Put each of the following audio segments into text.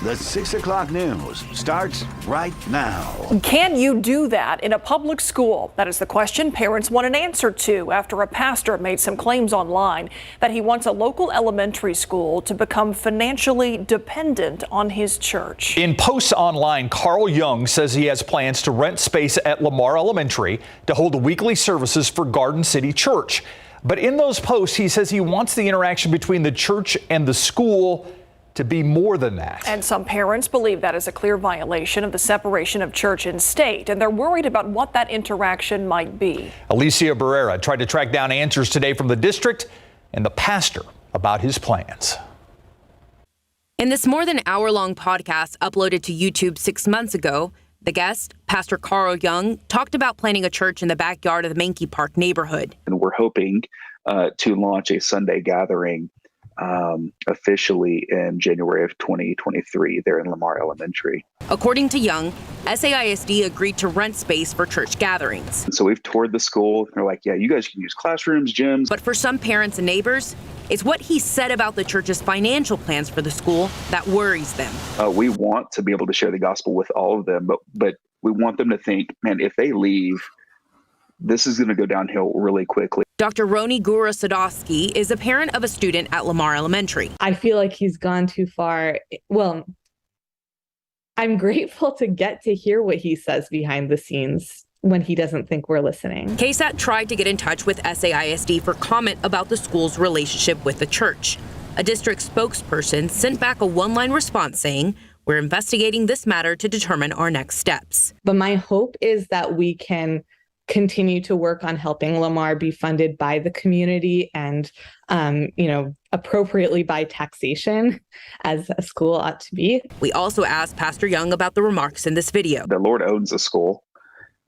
The 6 o'clock news starts right now. Can you do that in a public school? That is the question parents want an answer to after a pastor made some claims online that he wants a local elementary school to become financially dependent on his church. In posts online, Carl Young says he has plans to rent space at Lamar Elementary to hold the weekly services for Garden City Church. But in those posts, he says he wants the interaction between the church and the school to be more than that. And some parents believe that is a clear violation of the separation of church and state, and they're worried about what that interaction might be. Alicia Barrera tried to track down answers today from the district and the pastor about his plans. In this more than hour-long podcast uploaded to YouTube 6 months ago, the guest, Pastor Carl Young, talked about planning a church in the backyard of the Mankey Park neighborhood. And we're hoping to launch a Sunday gathering officially in January of 2023 there in Lamar Elementary. According to Young, SAISD agreed to rent space for church gatherings. And so we've toured the school. They're like, yeah, you guys can use classrooms, gyms. But for some parents and neighbors, it's what he said about the church's financial plans for the school that worries them. We want to be able to share the gospel with all of them, but we want them to think, man, if they leave, this is going to go downhill really quickly. Dr. Roni Gura-Sadowski is a parent of a student at Lamar Elementary. I feel like he's gone too far. Well, I'm grateful to get to hear what he says behind the scenes when he doesn't think we're listening. KSAT tried to get in touch with SAISD for comment about the school's relationship with the church. A district spokesperson sent back a one-line response saying, "We're investigating this matter to determine our next steps." But my hope is that we can continue to work on helping Lamar be funded by the community and, appropriately by taxation, as a school ought to be. We also asked Pastor Young about the remarks in this video. The Lord owns the school.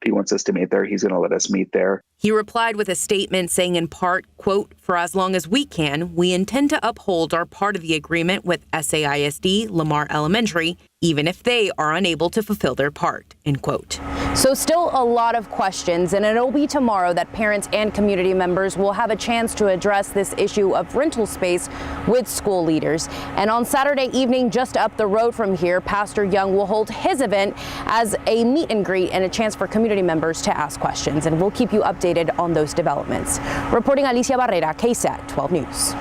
If he wants us to meet there, he's going to let us meet there. He replied with a statement saying in part, quote, "For as long as we can, we intend to uphold our part of the agreement with SAISD, Lamar Elementary, even if they are unable to fulfill their part," end quote. So still a lot of questions, and it'll be tomorrow that parents and community members will have a chance to address this issue of rental space with school leaders. And on Saturday evening, just up the road from here, Pastor Young will hold his event as a meet and greet and a chance for community members to ask questions. And we'll keep you updated on those developments. Reporting Alicia Barrera, KSAT 12 News.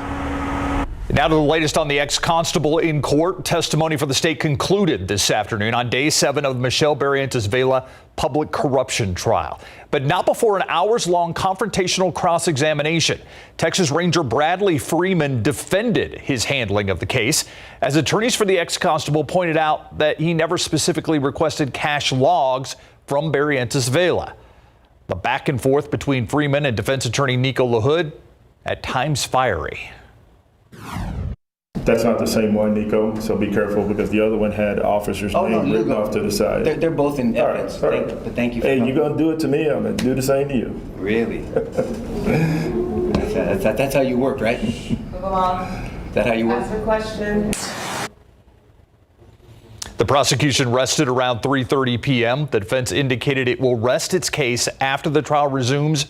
Now to the latest on the ex-constable in court. Testimony for the state concluded this afternoon on day 7 of Michelle Barrientos Vela public corruption trial, but not before an hours-long confrontational cross-examination. Texas Ranger Bradley Freeman defended his handling of the case, as attorneys for the ex-constable pointed out that he never specifically requested cash logs from Barrientos Vela. The back and forth between Freeman and defense attorney Nico LaHood at times fiery. That's not the same one, Nico, so be careful because the other one had officer's name written off to the side. They're both in evidence. All right. Thank you for Hey, you're going to do it to me, I'm going to do the same to you. Really? that's how you work, right? Move along. Is that how you work? Ask a question. The prosecution rested around 3:30 p.m. The defense indicated it will rest its case after the trial resumes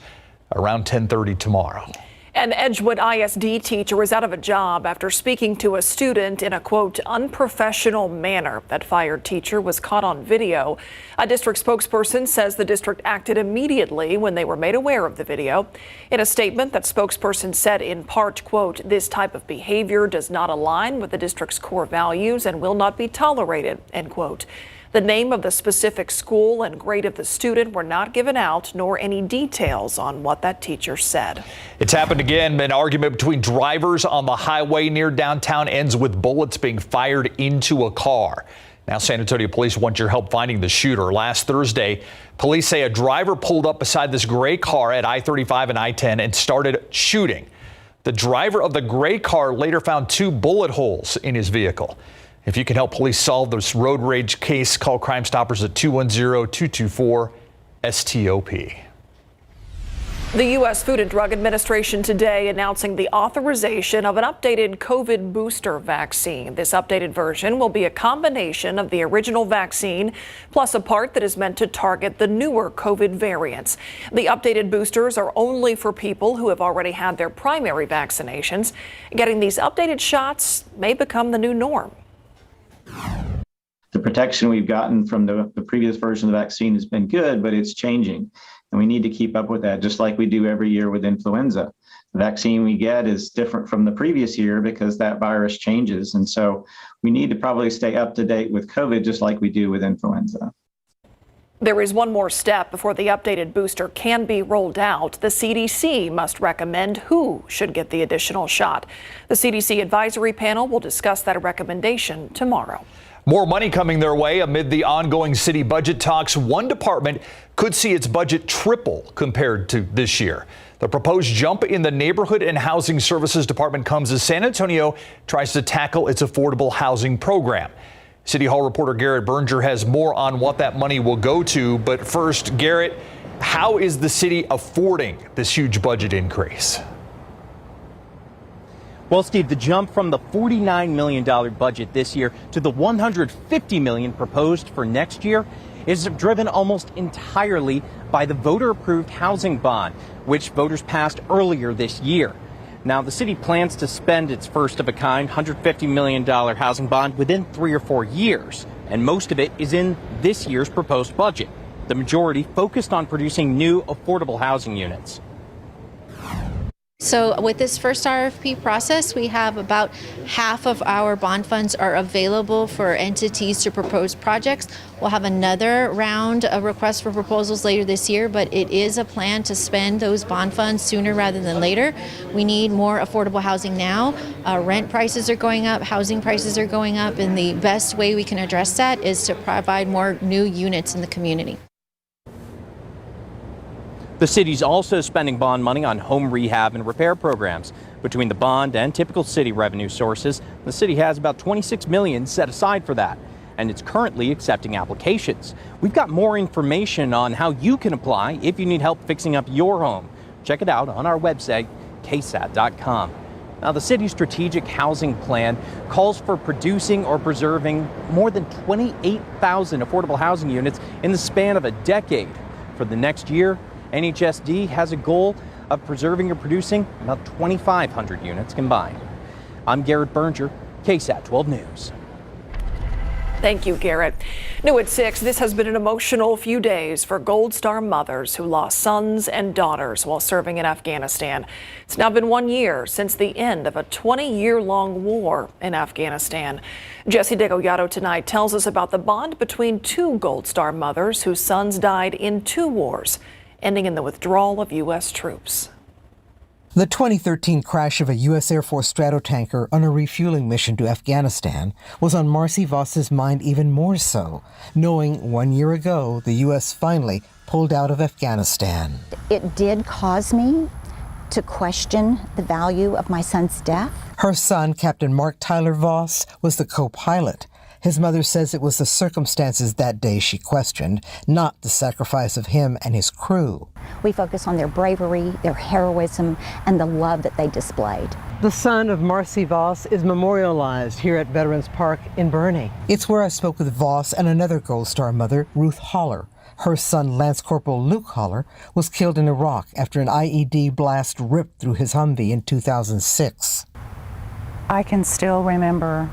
around 10:30 tomorrow. An Edgewood ISD teacher is out of a job after speaking to a student in a, quote, unprofessional manner. That fired teacher was caught on video. A district spokesperson says the district acted immediately when they were made aware of the video. In a statement, that spokesperson said in part, quote, "This type of behavior does not align with the district's core values and will not be tolerated," end quote. The name of the specific school and grade of the student were not given out, nor any details on what that teacher said. It's happened again. An argument between drivers on the highway near downtown ends with bullets being fired into a car. Now San Antonio police want your help finding the shooter. Last Thursday, police say a driver pulled up beside this gray car at I-35 and I-10 and started shooting. The driver of the gray car later found 2 bullet holes in his vehicle. If you can help police solve this road rage case, call Crime Stoppers at 210-224-STOP. The U.S. Food and Drug Administration today announcing the authorization of an updated COVID booster vaccine. This updated version will be a combination of the original vaccine plus a part that is meant to target the newer COVID variants. The updated boosters are only for people who have already had their primary vaccinations. Getting these updated shots may become the new norm. The protection we've gotten from the previous version of the vaccine has been good, but it's changing. And we need to keep up with that, just like we do every year with influenza. The vaccine we get is different from the previous year because that virus changes. And so we need to probably stay up to date with COVID, just like we do with influenza. There is one more step before the updated booster can be rolled out. The CDC must recommend who should get the additional shot. The CDC advisory panel will discuss that recommendation tomorrow. More money coming their way amid the ongoing city budget talks. One department could see its budget triple compared to this year. The proposed jump in the Neighborhood and Housing Services Department comes as San Antonio tries to tackle its affordable housing program. City Hall reporter Garrett Berger has more on what that money will go to. But first, Garrett, how is the city affording this huge budget increase? Well, Steve, the jump from the $49 million budget this year to the $150 million proposed for next year is driven almost entirely by the voter-approved housing bond, which voters passed earlier this year. Now, the city plans to spend its first-of-a-kind $150 million housing bond within 3 or 4 years, and most of it is in this year's proposed budget. The majority focused on producing new affordable housing units. So with this first RFP process, we have about half of our bond funds are available for entities to propose projects. We'll have another round of requests for proposals later this year, but it is a plan to spend those bond funds sooner rather than later. We need more affordable housing now. Rent prices are going up, housing prices are going up, and the best way we can address that is to provide more new units in the community. The city's also spending bond money on home rehab and repair programs. Between the bond and typical city revenue sources, the city has about $26 million set aside for that, and it's currently accepting applications. We've got more information on how you can apply if you need help fixing up your home. Check it out on our website, KSAT.com. Now, the city's strategic housing plan calls for producing or preserving more than 28,000 affordable housing units in the span of a decade. For the next year, NHSD has a goal of preserving or producing about 2,500 units combined. I'm Garrett Berger, KSAT 12 News. Thank you, Garrett. New at 6, this has been an emotional few days for Gold Star mothers who lost sons and daughters while serving in Afghanistan. It's now been 1 year since the end of a 20-year-long war in Afghanistan. Jesse Degollado tonight tells us about the bond between 2 Gold Star mothers whose sons died in 2 wars, ending in the withdrawal of U.S. troops. The 2013 crash of a U.S. Air Force stratotanker on a refueling mission to Afghanistan was on Marcy Voss's mind even more so, knowing 1 year ago the U.S. finally pulled out of Afghanistan. It did cause me to question the value of my son's death. Her son, Captain Mark Tyler Voss, was the co-pilot. His mother says it was the circumstances that day she questioned, not the sacrifice of him and his crew. We focus on their bravery, their heroism, and the love that they displayed. The son of Marcy Voss is memorialized here at Veterans Park in Boerne. It's where I spoke with Voss and another Gold Star mother, Ruth Holler. Her son, Lance Corporal Luke Holler, was killed in Iraq after an IED blast ripped through his Humvee in 2006. I can still remember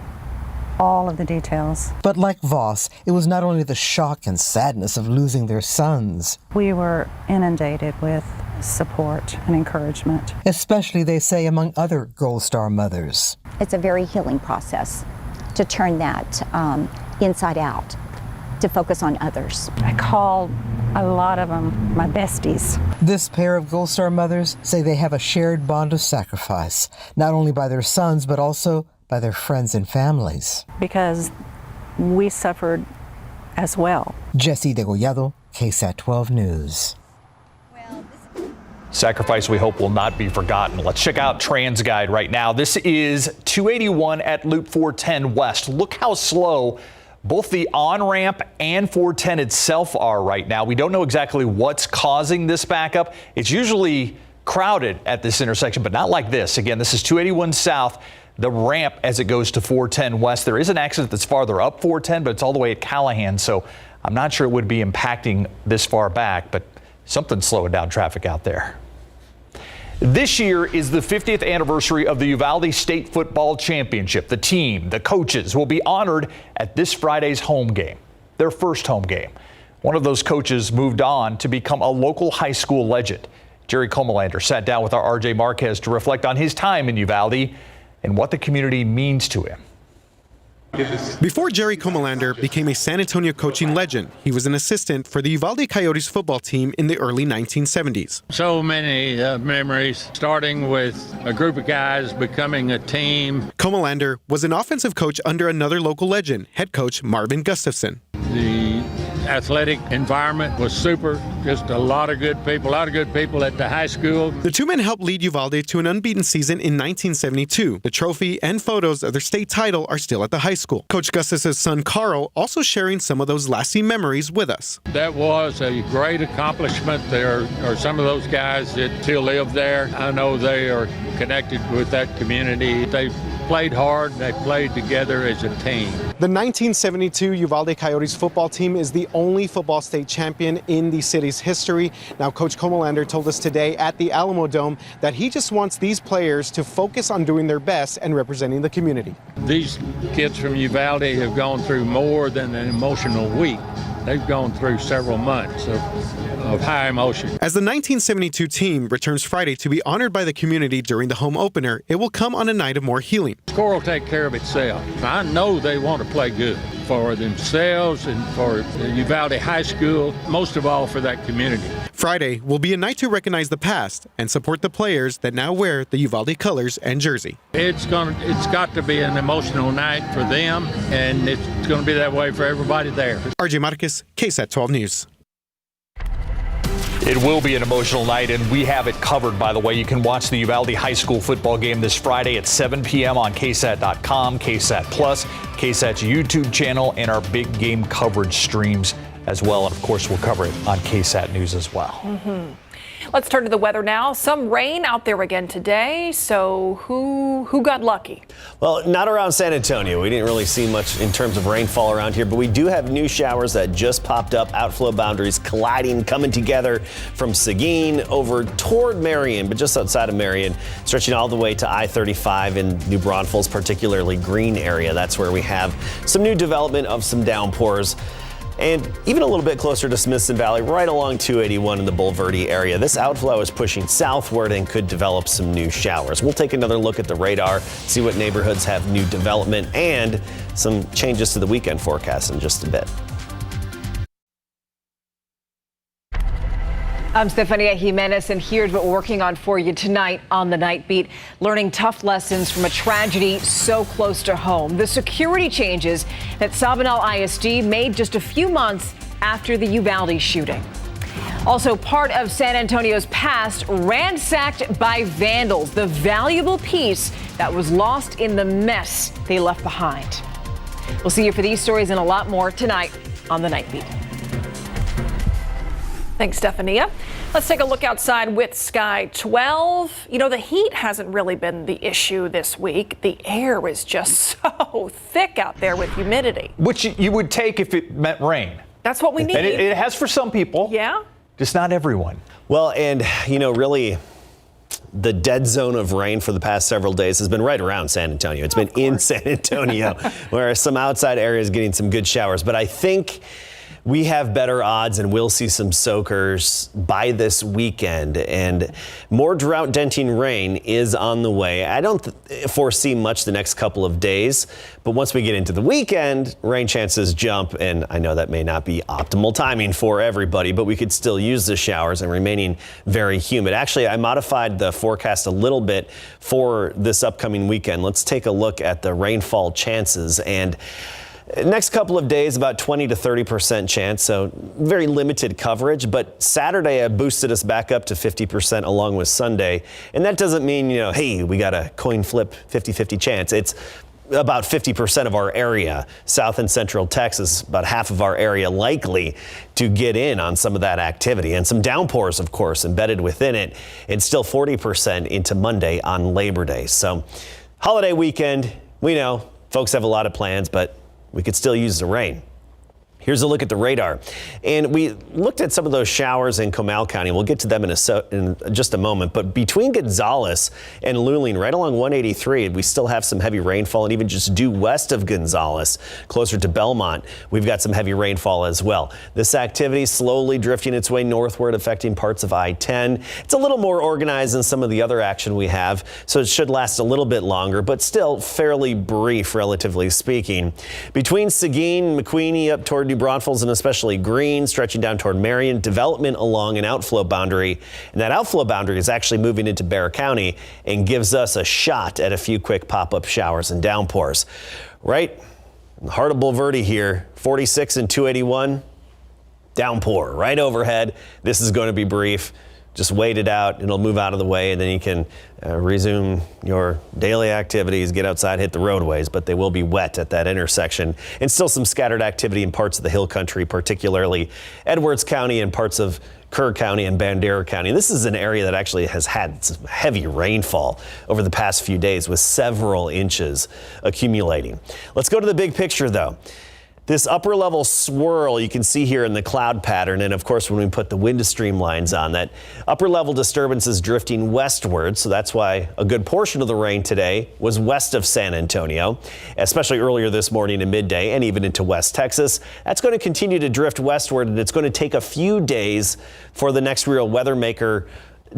all of the details. But like Voss, it was not only the shock and sadness of losing their sons. We were inundated with support and encouragement. Especially, they say, among other Gold Star mothers. It's a very healing process to turn that inside out, to focus on others. I call a lot of them my besties. This pair of Gold Star mothers say they have a shared bond of sacrifice, not only by their sons, but also by their friends and families. Because we suffered as well. Jesse Degollado, KSAT 12 News. Sacrifice we hope will not be forgotten. Let's check out TransGuide right now. This is 281 at Loop 410 West. Look how slow both the on-ramp and 410 itself are right now. We don't know exactly what's causing this backup. It's usually crowded at this intersection, but not like this. Again, this is 281 South. The ramp as it goes to 410 West. There is an accident that's farther up 410, but it's all the way at Callahan, so I'm not sure it would be impacting this far back, but something's slowing down traffic out there. This year is the 50th anniversary of the Uvalde State Football Championship. The team, the coaches, will be honored at this Friday's home game, their first home game. One of those coaches moved on to become a local high school legend. Jerry Comalander sat down with our RJ Marquez to reflect on his time in Uvalde and what the community means to him. Before Jerry Comalander became a San Antonio coaching legend, he was an assistant for the Uvalde Coyotes football team in the early 1970s. So many memories, starting with a group of guys becoming a team. Comalander was an offensive coach under another local legend, head coach Marvin Gustafson. The athletic environment was super, just a lot of good people at the high school. The two men helped lead Uvalde to an unbeaten season in 1972. The trophy and photos of their state title are still at the high school. Coach Gustus's son Carl also sharing some of those lasting memories with us. That was a great accomplishment. There are some of those guys that still live there. I know they are connected with that community. They played hard, they played together as a team. The 1972 Uvalde Coyotes football team is the only football state champion in the city's history. Now, Coach Comalander told us today at the Alamo Dome that he just wants these players to focus on doing their best and representing the community. These kids from Uvalde have gone through more than an emotional week. They've gone through several months of high emotion. As the 1972 team returns Friday to be honored by the community during the home opener, it will come on a night of more healing. The score will take care of itself. I know they want to play good for themselves and for Uvalde High School, most of all for that community. Friday will be a night to recognize the past and support the players that now wear the Uvalde colors and jersey. It's got to be an emotional night for them, and it's going to be that way for everybody there. RJ Marquez, KSAT 12 News. It will be an emotional night, and we have it covered, by the way. You can watch the Uvalde High School football game this Friday at 7 p.m. on KSAT.com, KSAT Plus, KSAT's YouTube channel, and our big game coverage streams as well. And, of course, we'll cover it on KSAT News as well. Let's turn to the weather now. Some rain out there again today. So who got lucky? Well, not around San Antonio. We didn't really see much in terms of rainfall around here, but we do have new showers that just popped up. Outflow boundaries colliding, coming together from Seguin over toward Marion, but just outside of Marion, stretching all the way to I-35 in New Braunfels, particularly Green area. That's where we have some new development of some downpours. And even a little bit closer to Smithson Valley, right along 281 in the Bulverde area. This outflow is pushing southward and could develop some new showers. We'll take another look at the radar, see what neighborhoods have new development, and some changes to the weekend forecast in just a bit. I'm Stefania Jimenez, and here's what we're working on for you tonight on the Night Beat. Learning tough lessons from a tragedy so close to home. The security changes that Sabinal ISD made just a few months after the Uvalde shooting. Also, part of San Antonio's past ransacked by vandals. The valuable piece that was lost in the mess they left behind. We'll see you for these stories and a lot more tonight on the Night Beat. Thanks, Stefania. Let's take a look outside with Sky 12. You know, the heat hasn't really been the issue this week. The air is just so thick out there with humidity. Which you would take if it meant rain. That's what we need. And it has for some people. Yeah. Just not everyone. Well, and, you know, really, the dead zone of rain for the past several days has been right around San Antonio. It's been in San Antonio, where some outside areas getting some good showers. But I think we have better odds and we'll see some soakers by this weekend, and more drought denting rain is on the way. I don't foresee much the next couple of days, but once we get into the weekend, rain chances jump, and I know that may not be optimal timing for everybody, but we could still use the showers and remaining very humid. Actually, I modified the forecast a little bit for this upcoming weekend. Let's take a look at the rainfall chances. And next couple of days, about 20 to 30% chance, so very limited coverage. But Saturday, I boosted us back up to 50% along with Sunday. And that doesn't mean, you know, hey, we got a coin flip 50-50 chance. It's about 50% of our area. South and central Texas, about half of our area likely to get in on some of that activity. And some downpours, of course, embedded within it. It's still 40% into Monday on Labor Day. So holiday weekend, we know folks have a lot of plans, but we could still use the rain. Here's a look at the radar. And we looked at some of those showers in Comal County. We'll get to them in just a moment. But between Gonzales and Luling, right along 183, we still have some heavy rainfall. And even just due west of Gonzales, closer to Belmont, we've got some heavy rainfall as well. This activity slowly drifting its way northward, affecting parts of I-10. It's a little more organized than some of the other action we have, so it should last a little bit longer, but still fairly brief, relatively speaking. Between Seguin, McQueenie, up toward New Braunfels, and especially Green, stretching down toward Marion, development along an outflow boundary. And that outflow boundary is actually moving into Bexar County and gives us a shot at a few quick pop-up showers and downpours. Right in the heart of Bulverde here, 46 and 281. Downpour right overhead. This is going to be brief. Just wait it out. It'll move out of the way, and then you can resume your daily activities, get outside, hit the roadways, but they will be wet at that intersection. And still some scattered activity in parts of the Hill Country, particularly Edwards County and parts of Kerr County and Bandera County. This is an area that actually has had some heavy rainfall over the past few days, with several inches accumulating. Let's go to the big picture, though. This upper level swirl you can see here in the cloud pattern, and of course when we put the wind stream lines on, that upper level disturbance is drifting westward, so that's why a good portion of the rain today was west of San Antonio, especially earlier this morning and midday, and even into West Texas. That's going to continue to drift westward, and it's going to take a few days for the next real weather maker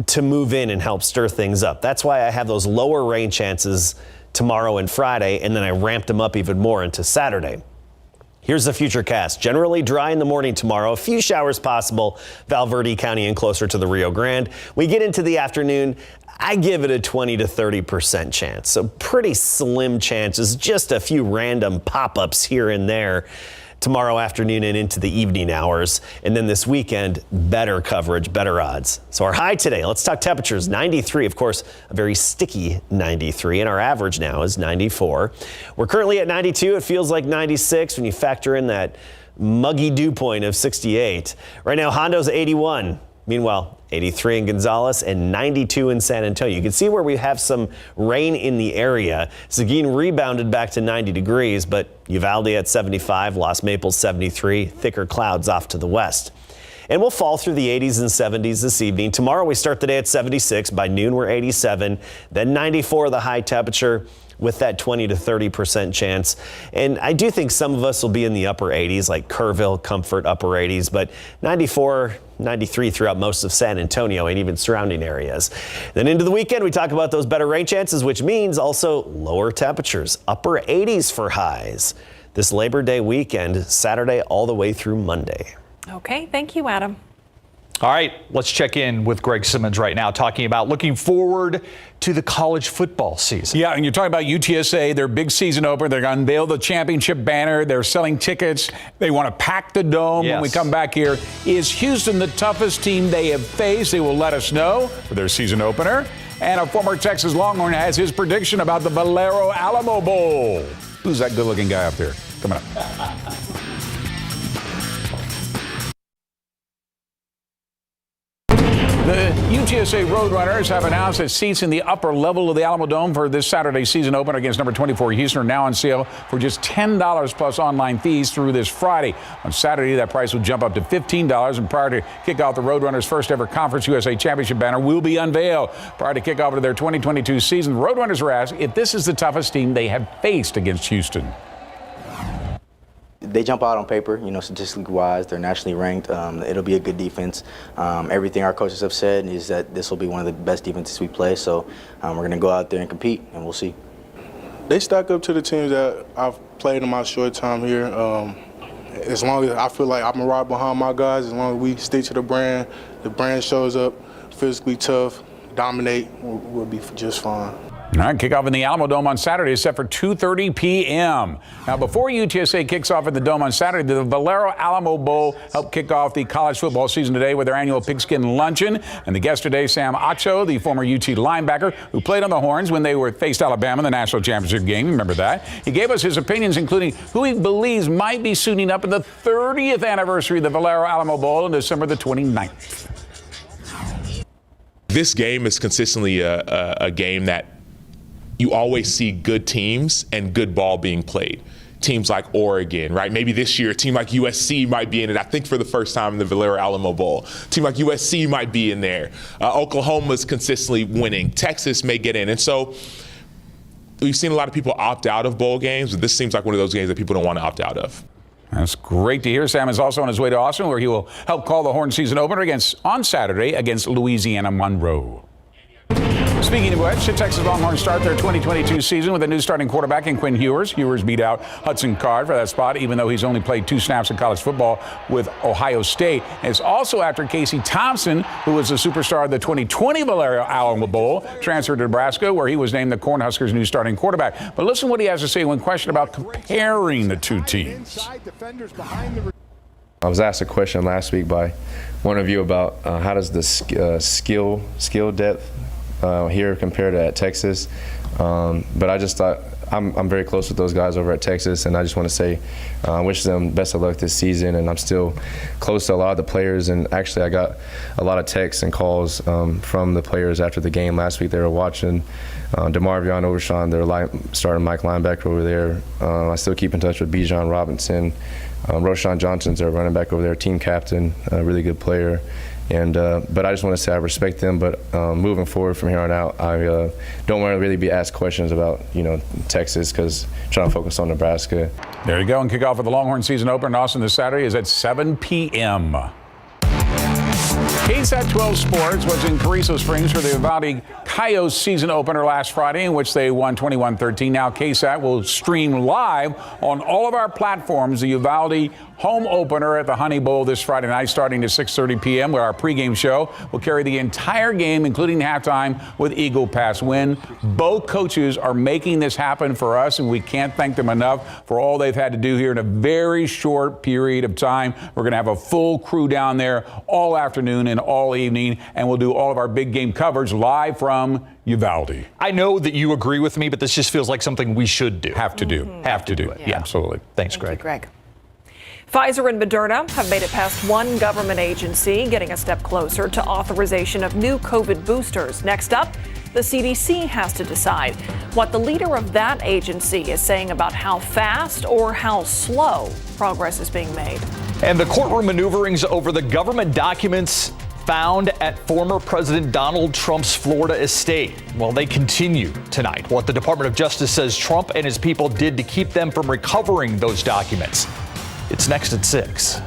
to move in and help stir things up. That's why I have those lower rain chances tomorrow and Friday, and then I ramped them up even more into Saturday. Here's the future cast. Generally dry in the morning tomorrow. A few showers possible, Valverde County and closer to the Rio Grande. We get into the afternoon, I give it a 20 to 30% chance. So pretty slim chances, just a few random pop-ups here and there tomorrow afternoon and into the evening hours. And then this weekend, better coverage, better odds. So our high today, let's talk temperatures, 93, of course, a very sticky 93, and our average now is 94. We're currently at 92. It feels like 96 when you factor in that muggy dew point of 68. Right now, Hondo's 81. Meanwhile, 83 in Gonzales and 92 in San Antonio. You can see where we have some rain in the area. Seguin rebounded back to 90 degrees, but Uvalde at 75, Los Maples 73, thicker clouds off to the west. And we'll fall through the 80s and 70s this evening. Tomorrow we start the day at 76. By noon we're 87, then 94 the high temperature, with that 20 to 30% chance. And I do think some of us will be in the upper 80s, like Kerrville, Comfort, upper 80s, but 94, 93 throughout most of San Antonio and even surrounding areas. Then into the weekend, we talk about those better rain chances, which means also lower temperatures, upper 80s for highs. This Labor Day weekend, Saturday all the way through Monday. Okay, thank you, Adam. All right, let's check in with Greg Simmons right now, talking about looking forward to the college football season. Yeah, and you're talking about UTSA, their big season opener. They're going to unveil the championship banner. They're selling tickets. They want to pack the dome when we come back here. Is Houston the toughest team they have faced? They will let us know for their season opener. And a former Texas Longhorn has his prediction about the Valero Alamo Bowl. Who's that good-looking guy up there? Coming up. The UTSA Roadrunners have announced that seats in the upper level of the Alamo Dome for this Saturday season opener against number 24 Houston are now on sale for just $10 plus online fees through this Friday. On Saturday, that price will jump up to $15, and prior to kickoff, the Roadrunners' first ever Conference USA Championship banner will be unveiled. Prior to kickoff of their 2022 season, the Roadrunners were asked if this is the toughest team they have faced against Houston. They jump out on paper, statistically wise. They're nationally ranked. It'll be a good defense. Everything our coaches have said is that this will be one of the best defenses we play. So we're going to go out there and compete, and we'll see. They stack up to the teams that I've played in my short time here. As long as I feel like I'm right behind my guys, as long as we stick to the brand shows up, physically tough, dominate, we'll be just fine. All right, kickoff in the Alamo Dome on Saturday is set for 2:30 p.m. Now, before UTSA kicks off at the Dome on Saturday, the Valero Alamo Bowl helped kick off the college football season today with their annual pigskin luncheon. And the guest today, Sam Acho, the former UT linebacker who played on the Horns when they faced Alabama in the national championship game. Remember that? He gave us his opinions, including who he believes might be suiting up in the 30th anniversary of the Valero Alamo Bowl on December the 29th. This game is consistently a game that you always see good teams and good ball being played. teams like Oregon, right? Maybe this year a team like USC might be in it, I think for the first time in the Valero Alamo Bowl. A team like USC might be in there. Oklahoma's consistently winning. Texas may get in. And so we've seen a lot of people opt out of bowl games, but this seems like one of those games that people don't want to opt out of. That's great to hear. Sam is also on his way to Austin, where he will help call the Horn season opener on Saturday against Louisiana Monroe. Speaking of which, the Texas Longhorns start their 2022 season with a new starting quarterback in Quinn Ewers. Ewers beat out Hudson Card for that spot, even though he's only played 2 snaps in college football with Ohio State. And it's also after Casey Thompson, who was a superstar of the 2020 Valero Alamo Bowl, transferred to Nebraska, where he was named the Cornhuskers' new starting quarterback. But listen what he has to say when questioned about comparing the two teams. I was asked a question last week by one of you about how does the skill depth here compared to at Texas, but I just thought I'm very close with those guys over at Texas, and I just want to say I wish them best of luck this season, and I'm still close to a lot of the players, and actually I got a lot of texts and calls from the players after the game last week. They were watching DeMarvion Overshawn, their starting Mike linebacker over there. I still keep in touch with Bijan Robinson. Roshan Johnson's their running back over there, team captain, a really good player. And but I just want to say I respect them. But moving forward from here on out, I don't want to really be asked questions about Texas, because I'm trying to focus on Nebraska. There you go. And kickoff of the Longhorn season opener in Austin this Saturday is at 7 p.m. KSAT 12 Sports was in Carrizo Springs for the Uvalde Coyotes season opener last Friday, in which they won 21-13. Now KSAT will stream live on all of our platforms the Uvalde home opener at the Honey Bowl this Friday night, starting at 6:30 p.m., where our pregame show will carry the entire game, including halftime, with Eagle Pass win. Both coaches are making this happen for us, and we can't thank them enough for all they've had to do here in a very short period of time. We're going to have a full crew down there all afternoon and all evening, and we'll do all of our big game coverage live from Uvalde. I know that you agree with me, but this just feels like something we should do. Have to do. Have to do it. Yeah, absolutely. Thanks, Greg. Greg. Pfizer and Moderna have made it past one government agency, getting a step closer to authorization of new COVID boosters. Next up, the CDC has to decide what the leader of that agency is saying about how fast or how slow progress is being made. And the courtroom maneuverings over the government documents found at former President Donald Trump's Florida estate. Well, they continue tonight. What the Department of Justice says Trump and his people did to keep them from recovering those documents. It's next at 6.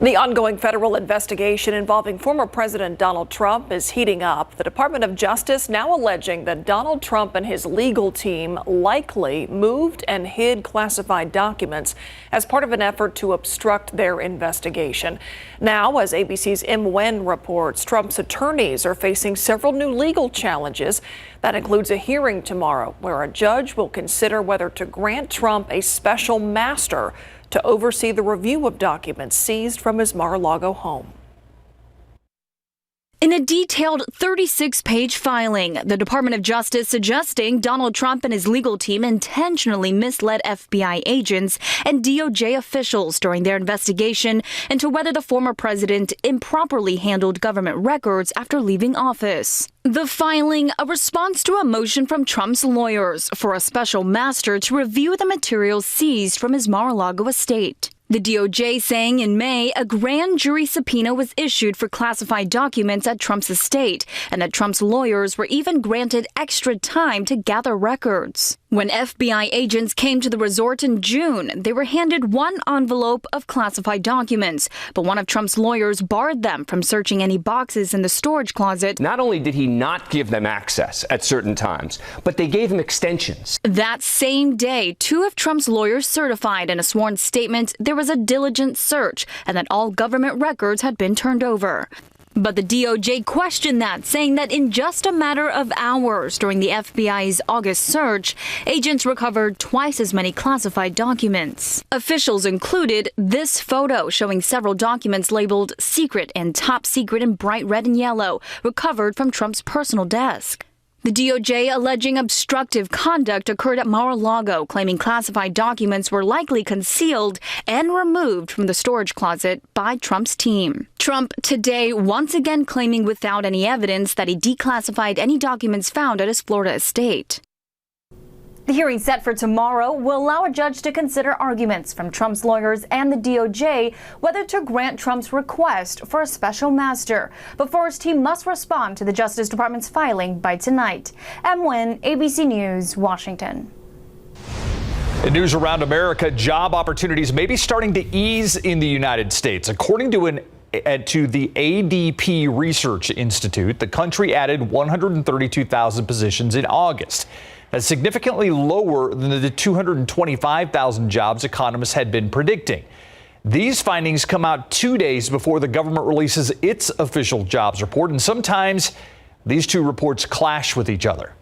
The ongoing federal investigation involving former President Donald Trump is heating up. The Department of Justice now alleging that Donald Trump and his legal team likely moved and hid classified documents as part of an effort to obstruct their investigation. Now, as ABC's Im Wen reports, Trump's attorneys are facing several new legal challenges. That includes a hearing tomorrow where a judge will consider whether to grant Trump a special master to oversee the review of documents seized from his Mar-a-Lago home. In a detailed 36-page filing, the Department of Justice suggesting Donald Trump and his legal team intentionally misled FBI agents and DOJ officials during their investigation into whether the former president improperly handled government records after leaving office. The filing, a response to a motion from Trump's lawyers for a special master to review the materials seized from his Mar-a-Lago estate. The DOJ saying in May a grand jury subpoena was issued for classified documents at Trump's estate, and that Trump's lawyers were even granted extra time to gather records. When FBI agents came to the resort in June, they were handed one envelope of classified documents, but one of Trump's lawyers barred them from searching any boxes in the storage closet. Not only did he not give them access at certain times, but they gave him extensions. That same day, two of Trump's lawyers certified in a sworn statement there was a diligent search and that all government records had been turned over. But the DOJ questioned that, saying that in just a matter of hours during the FBI's August search, agents recovered twice as many classified documents. Officials included this photo showing several documents labeled secret and top secret in bright red and yellow, recovered from Trump's personal desk. The DOJ alleging obstructive conduct occurred at Mar-a-Lago, claiming classified documents were likely concealed and removed from the storage closet by Trump's team. Trump today once again claiming without any evidence that he declassified any documents found at his Florida estate. The hearing set for tomorrow will allow a judge to consider arguments from Trump's lawyers and the DOJ whether to grant Trump's request for a special master. But first, he must respond to the Justice Department's filing by tonight. Em Nguyen, ABC News, Washington. In news around America, job opportunities may be starting to ease in the United States. According to the ADP Research Institute, the country added 132,000 positions in August. That's significantly lower than the 225,000 jobs economists had been predicting. These findings come out 2 days before the government releases its official jobs report, and sometimes these two reports clash with each other.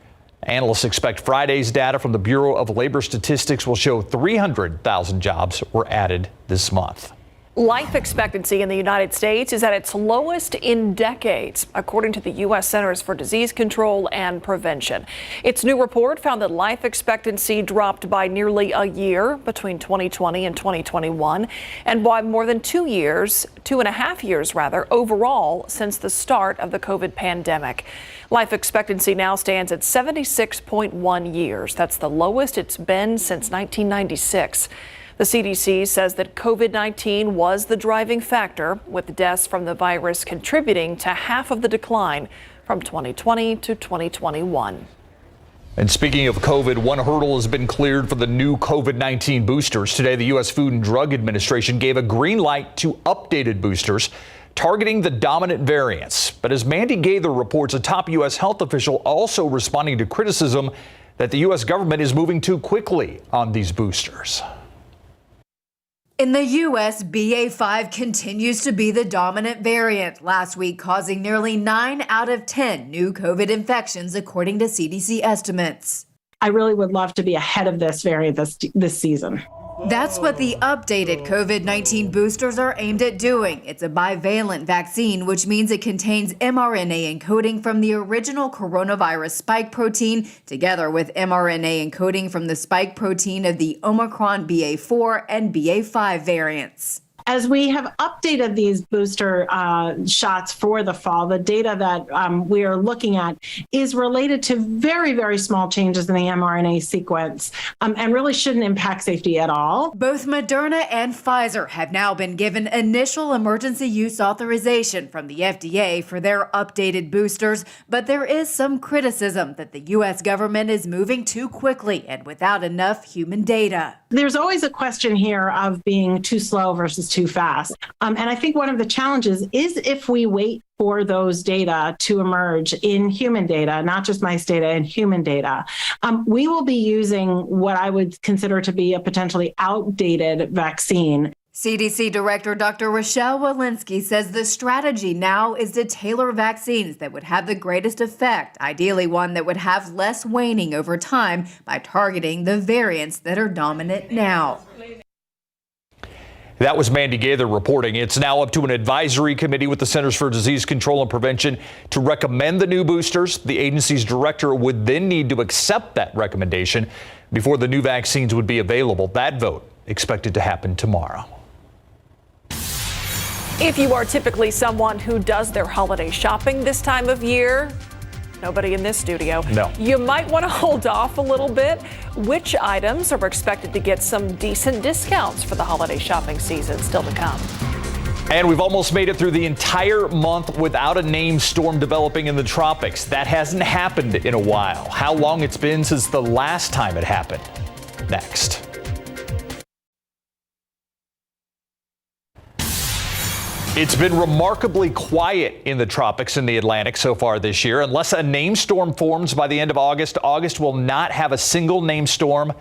Analysts expect Friday's data from the Bureau of Labor Statistics will show 300,000 jobs were added this month. Life expectancy in the United States is at its lowest in decades, according to the U.S. Centers for Disease Control and Prevention. Its new report found that life expectancy dropped by nearly a year between 2020 and 2021, and by more than 2 years, 2.5 years rather, overall since the start of the COVID pandemic. Life expectancy now stands at 76.1 years. That's the lowest it's been since 1996. The CDC says that COVID-19 was the driving factor, with deaths from the virus contributing to half of the decline from 2020 to 2021. And speaking of COVID, one hurdle has been cleared for the new COVID-19 boosters. Today, the U.S. Food and Drug Administration gave a green light to updated boosters targeting the dominant variants. But as Mandy Gaither reports, a top U.S. health official also responding to criticism that the U.S. government is moving too quickly on these boosters. In the U.S., BA.5 continues to be the dominant variant, last week causing nearly 9 out of 10 new COVID infections, according to CDC estimates. I really would love to be ahead of this variant this season. That's what the updated COVID-19 boosters are aimed at doing. It's a bivalent vaccine, which means it contains mRNA encoding from the original coronavirus spike protein, together with mRNA encoding from the spike protein of the Omicron BA.4 and BA.5 variants. As we have updated these booster shots for the fall, the data that we are looking at is related to very, very small changes in the mRNA sequence and really shouldn't impact safety at all. Both Moderna and Pfizer have now been given initial emergency use authorization from the FDA for their updated boosters, but there is some criticism that the U.S. government is moving too quickly and without enough human data. There's always a question here of being too slow versus too fast. And I think one of the challenges is if we wait for those data to emerge in human data, not just mice data, in human data, we will be using what I would consider to be a potentially outdated vaccine. CDC Director Dr. Rochelle Walensky says the strategy now is to tailor vaccines that would have the greatest effect, ideally one that would have less waning over time by targeting the variants that are dominant now. That was Mandy Gaither reporting. It's now up to an advisory committee with the Centers for Disease Control and Prevention to recommend the new boosters. The agency's director would then need to accept that recommendation before the new vaccines would be available. That vote expected to happen tomorrow. If you are typically someone who does their holiday shopping this time of year, nobody in this studio, no, you might want to hold off a little bit. Which items are expected to get some decent discounts for the holiday shopping season still to come? And we've almost made it through the entire month without a named storm developing in the tropics. That hasn't happened in a while. How long it's been since the last time it happened? Next. It's been remarkably quiet in the tropics in the Atlantic so far this year. Unless a named storm forms by the end of August, August will not have a single named storm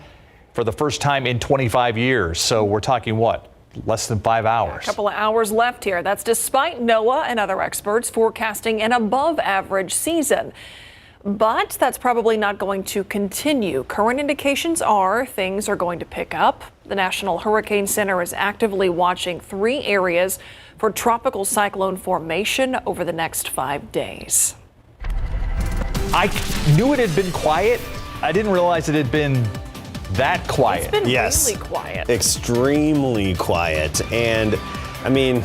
for the first time in 25 years. So we're talking what? Less than 5 hours. A couple of hours left here. That's despite NOAA and other experts forecasting an above average season. But that's probably not going to continue. Current indications are things are going to pick up. The National Hurricane Center is actively watching 3 areas for tropical cyclone formation over the next 5 days. I knew it had been quiet. I didn't realize it had been that quiet. It's been really quiet. Extremely quiet. And I mean,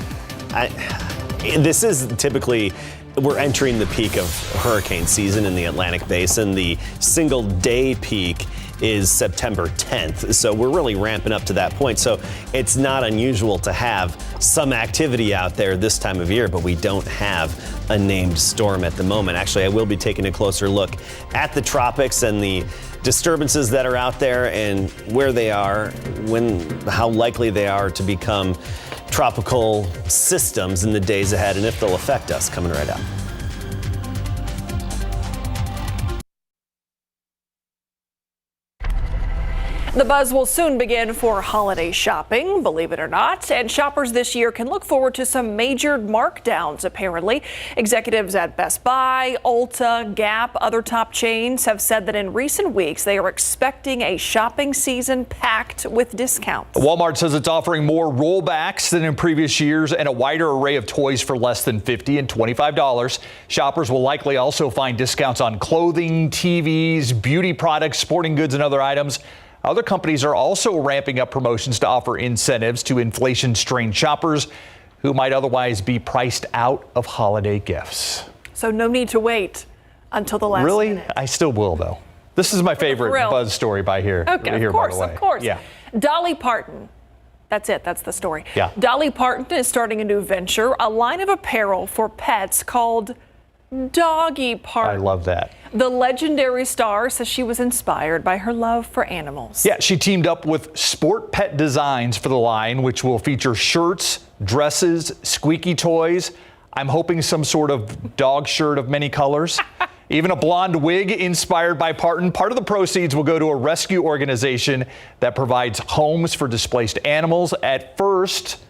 this is typically, we're entering the peak of hurricane season in the Atlantic Basin. The single day peak is September 10th. So we're really ramping up to that point. So it's not unusual to have some activity out there this time of year, but we don't have a named storm at the moment. Actually, I will be taking a closer look at the tropics and the disturbances that are out there and where they are, how likely they are to become tropical systems in the days ahead, and if they'll affect us. Coming right up. The buzz will soon begin for holiday shopping, believe it or not, and shoppers this year can look forward to some major markdowns, apparently. Executives at Best Buy, Ulta, Gap, other top chains have said that in recent weeks they are expecting a shopping season packed with discounts. Walmart says it's offering more rollbacks than in previous years and a wider array of toys for less than $50 and $25. Shoppers will likely also find discounts on clothing, TVs, beauty products, sporting goods, and other items. Other companies are also ramping up promotions to offer incentives to inflation-strained shoppers who might otherwise be priced out of holiday gifts. So no need to wait until the last minute. I still will, though. This is my favorite buzz story by here. Okay, of course, of course. Yeah. Dolly Parton. That's it. That's the story. Yeah. Dolly Parton is starting a new venture, a line of apparel for pets called Doggy Parton. I love that. The legendary star says she was inspired by her love for animals. Yeah, she teamed up with Sport Pet Designs for the line, which will feature shirts, dresses, squeaky toys. I'm hoping some sort of dog shirt of many colors. Even a blonde wig inspired by Parton. Part of the proceeds will go to a rescue organization that provides homes for displaced animals. At first,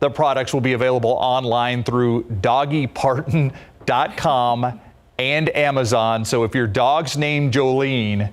the products will be available online through doggyparton.com and Amazon. So if your dog's named Jolene,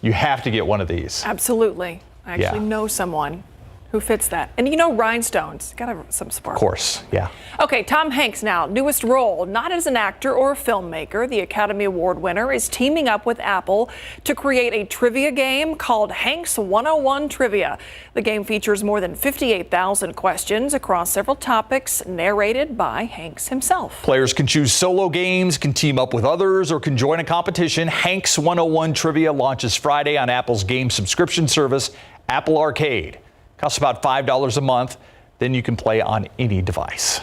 you have to get one of these. Absolutely. I actually know someone who fits that. And you know, rhinestones, gotta have some sparkle. Of course, yeah. Okay, Tom Hanks now, newest role, not as an actor or a filmmaker. The Academy Award winner is teaming up with Apple to create a trivia game called Hanks 101 Trivia. The game features more than 58,000 questions across several topics, narrated by Hanks himself. Players can choose solo games, can team up with others, or can join a competition. Hanks 101 Trivia launches Friday on Apple's game subscription service, Apple Arcade. Costs about $5 a month. Then you can play on any device.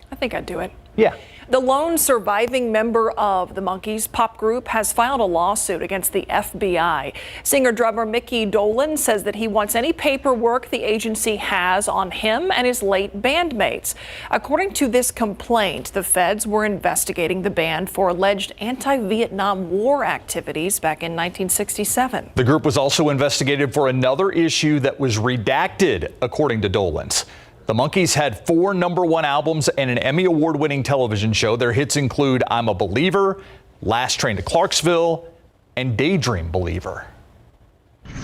I think I'd do it. Yeah. The lone surviving member of the Monkees pop group has filed a lawsuit against the FBI. Singer-drummer Mickey Dolenz says that he wants any paperwork the agency has on him and his late bandmates. According to this complaint, the feds were investigating the band for alleged anti-Vietnam War activities back in 1967. The group was also investigated for another issue that was redacted, according to Dolenz. The Monkees had 4 #1 albums and an Emmy Award-winning television show. Their hits include I'm a Believer, Last Train to Clarksville, and Daydream Believer.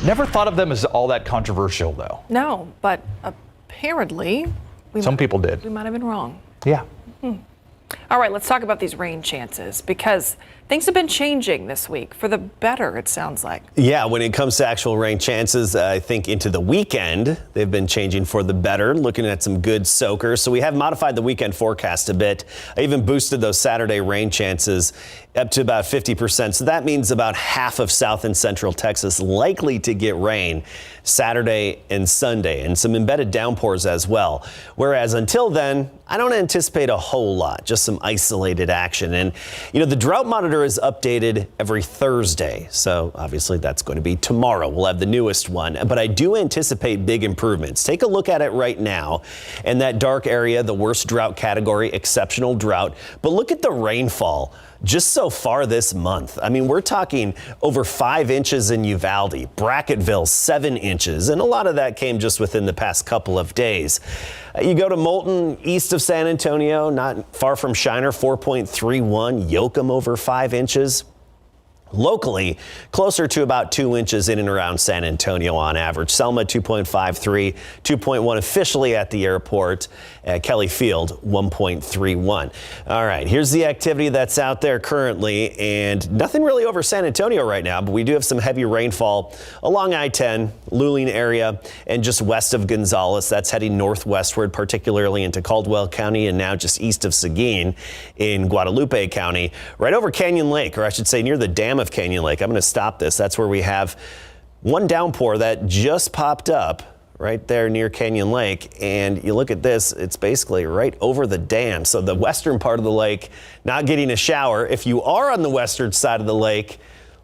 Never thought of them as all that controversial, though. No, but apparently some people did. We might have been wrong. Yeah. All right, let's talk about these rain chances because things have been changing this week for the better, it sounds like. Yeah, when it comes to actual rain chances, I think into the weekend, they've been changing for the better, looking at some good soakers. So we have modified the weekend forecast a bit. I even boosted those Saturday rain chances up to about 50%. So that means about half of South and Central Texas likely to get rain Saturday and Sunday, and some embedded downpours as well. Whereas until then, I don't anticipate a whole lot, just some isolated action. And, you know, the drought monitor is updated every Thursday. So obviously that's going to be tomorrow. We'll have the newest one, but I do anticipate big improvements. Take a look at it right now. In that dark area, the worst drought category, exceptional drought. But look at the rainfall just so far this month. I mean, we're talking over 5 inches in Uvalde, Brackettville 7 inches, and a lot of that came just within the past couple of days. You go to Moulton, east of San Antonio, not far from Shiner, 4.31, Yoakum over 5 inches. Locally, closer to about 2 inches in and around San Antonio on average. Selma 2.53, 2.1 officially at the airport. At Kelly Field 1.31. All right, here's the activity that's out there currently, and nothing really over San Antonio right now, but we do have some heavy rainfall along I-10, Luling area, and just west of Gonzales. That's heading northwestward, particularly into Caldwell County and now just east of Seguin in Guadalupe County, right over Canyon Lake, or I should say near the dam of Canyon Lake. I'm going to stop this. That's where we have one downpour that just popped up right there near Canyon Lake, and you look at this, it's basically right over the dam. So the western part of the lake not getting a shower. If you are on the western side of the lake,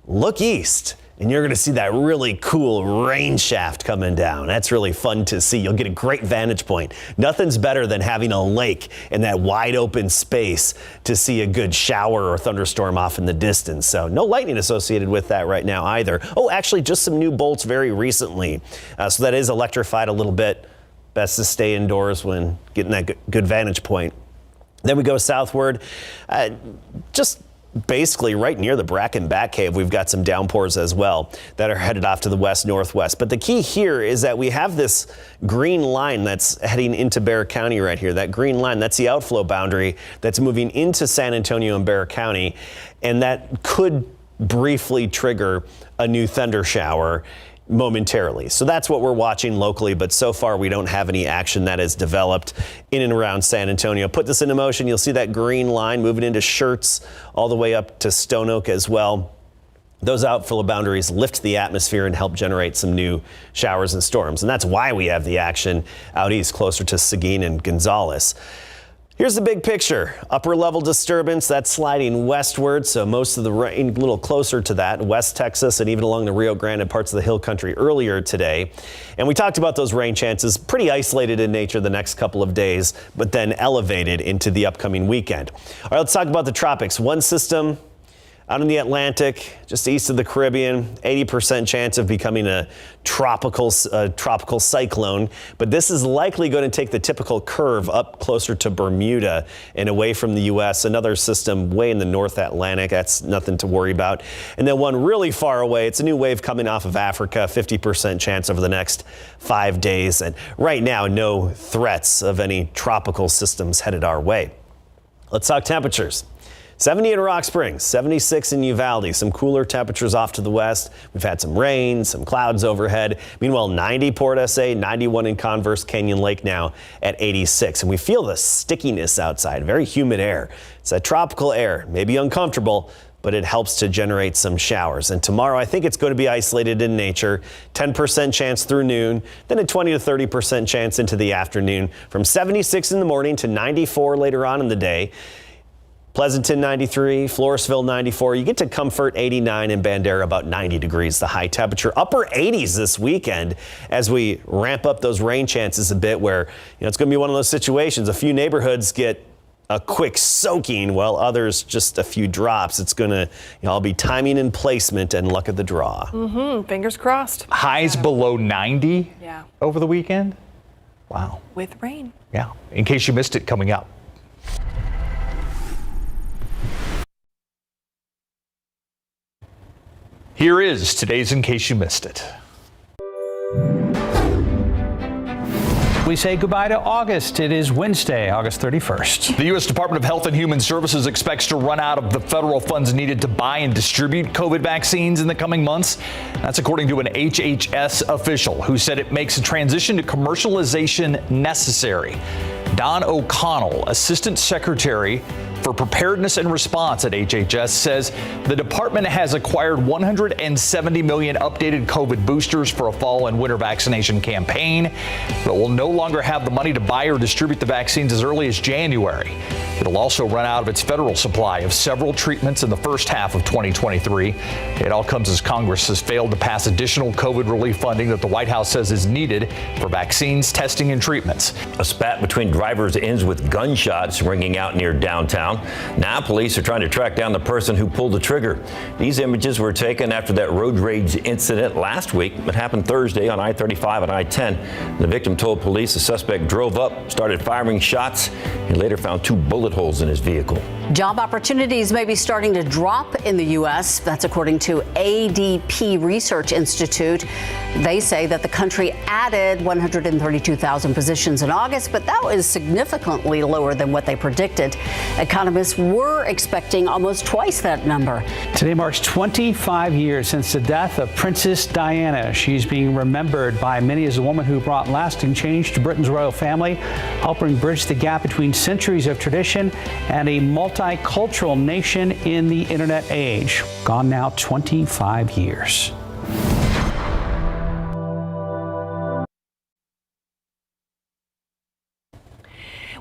look east, and you're going to see that really cool rain shaft coming down. That's really fun to see. You'll get a great vantage point. Nothing's better than having a lake in that wide open space to see a good shower or thunderstorm off in the distance. So no lightning associated with that right now either. Oh, actually just some new bolts very recently. So that is electrified a little bit. Best to stay indoors when getting that good vantage point. Then we go southward. Just basically right near the Bracken Bat Cave, we've got some downpours as well that are headed off to the west-northwest. But the key here is that we have this green line that's heading into Bexar County right here. That green line, that's the outflow boundary that's moving into San Antonio and Bexar County, and that could briefly trigger a new thunder shower momentarily. So that's what we're watching locally, but so far we don't have any action that has developed in and around San Antonio. Put this into motion, you'll see that green line moving into Schertz all the way up to Stone Oak as well. Those outflow boundaries lift the atmosphere and help generate some new showers and storms. And that's why we have the action out east closer to Seguin and Gonzales. Here's the big picture. Upper level disturbance, that's sliding westward, so most of the rain a little closer to that, West Texas and even along the Rio Grande and parts of the Hill Country earlier today. And we talked about those rain chances, pretty isolated in nature the next couple of days, but then elevated into the upcoming weekend. All right, let's talk about the tropics. One system out in the Atlantic, just east of the Caribbean, 80% chance of becoming a tropical cyclone. But this is likely going to take the typical curve up closer to Bermuda and away from the U.S. Another system way in the North Atlantic. That's nothing to worry about. And then one really far away. It's a new wave coming off of Africa, 50% chance over the next 5 days. And right now, no threats of any tropical systems headed our way. Let's talk temperatures. 70 in Rock Springs, 76 in Uvalde, some cooler temperatures off to the west. We've had some rain, some clouds overhead. Meanwhile, 90 Port SA, 91 in Converse Canyon Lake now at 86. And we feel the stickiness outside, very humid air. It's that tropical air, maybe uncomfortable, but it helps to generate some showers. And tomorrow, I think it's going to be isolated in nature. 10% chance through noon, then a 20 to 30% chance into the afternoon, from 76 in the morning to 94 later on in the day. Pleasanton 93, Floresville 94. You get to Comfort 89 and Bandera about 90 degrees, the high temperature. Upper 80s this weekend as we ramp up those rain chances a bit where, it's going to be one of those situations. A few neighborhoods get a quick soaking while others just a few drops. It's going to all be timing and placement and luck of the draw. Fingers crossed. Highs below 90 over the weekend. Wow. With rain. Yeah. In case you missed it, coming up. Here is today's In Case You Missed It. We say goodbye to August. It is Wednesday, August 31st. The U.S. Department of Health and Human Services expects to run out of the federal funds needed to buy and distribute COVID vaccines in the coming months. That's according to an HHS official who said it makes a transition to commercialization necessary. Don O'Connell, Assistant Secretary for Preparedness and Response at HHS, says the department has acquired 170 million updated COVID boosters for a fall and winter vaccination campaign, but will no longer have the money to buy or distribute the vaccines as early as January. It'll also run out of its federal supply of several treatments in the first half of 2023. It all comes as Congress has failed to pass additional COVID relief funding that the White House says is needed for vaccines, testing, and treatments. A spat between drivers ends with gunshots ringing out near downtown. Now police are trying to track down the person who pulled the trigger. These images were taken after that road rage incident last week. It happened Thursday on I-35 and I-10. The victim told police the suspect drove up, started firing shots. He later found 2 bullet holes in his vehicle. Job opportunities may be starting to drop in the U.S. That's according to ADP Research Institute. They say that the country added 132,000 positions in August, but that was significantly lower than what they predicted. Economists were expecting almost twice that number. Today marks 25 years since the death of Princess Diana. She's being remembered by many as a woman who brought lasting change to Britain's royal family, helping bridge the gap between centuries of tradition and a multicultural nation in the internet age. Gone now 25 years.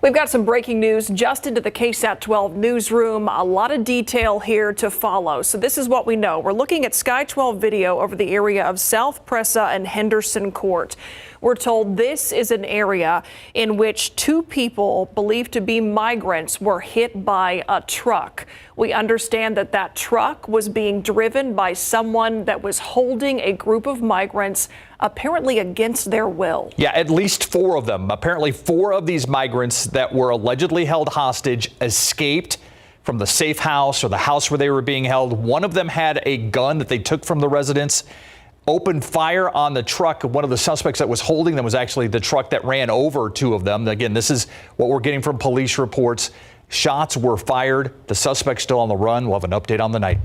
We've got some breaking news just into the KSAT 12 newsroom. A lot of detail here to follow. So this is what we know. We're looking at Sky 12 video over the area of South Presa and Henderson Court. We're told this is an area in which two people believed to be migrants were hit by a truck. We understand that that truck was being driven by someone that was holding a group of migrants, apparently against their will. Yeah, at least 4 of them. Apparently 4 of these migrants that were allegedly held hostage escaped from the safe house or the house where they were being held. One of them had a gun that they took from the residence, opened fire on the truck. One of the suspects that was holding them was actually the truck that ran over 2 of them. Again, this is what we're getting from police reports. Shots were fired. The suspect's still on the run. We'll have an update on the night.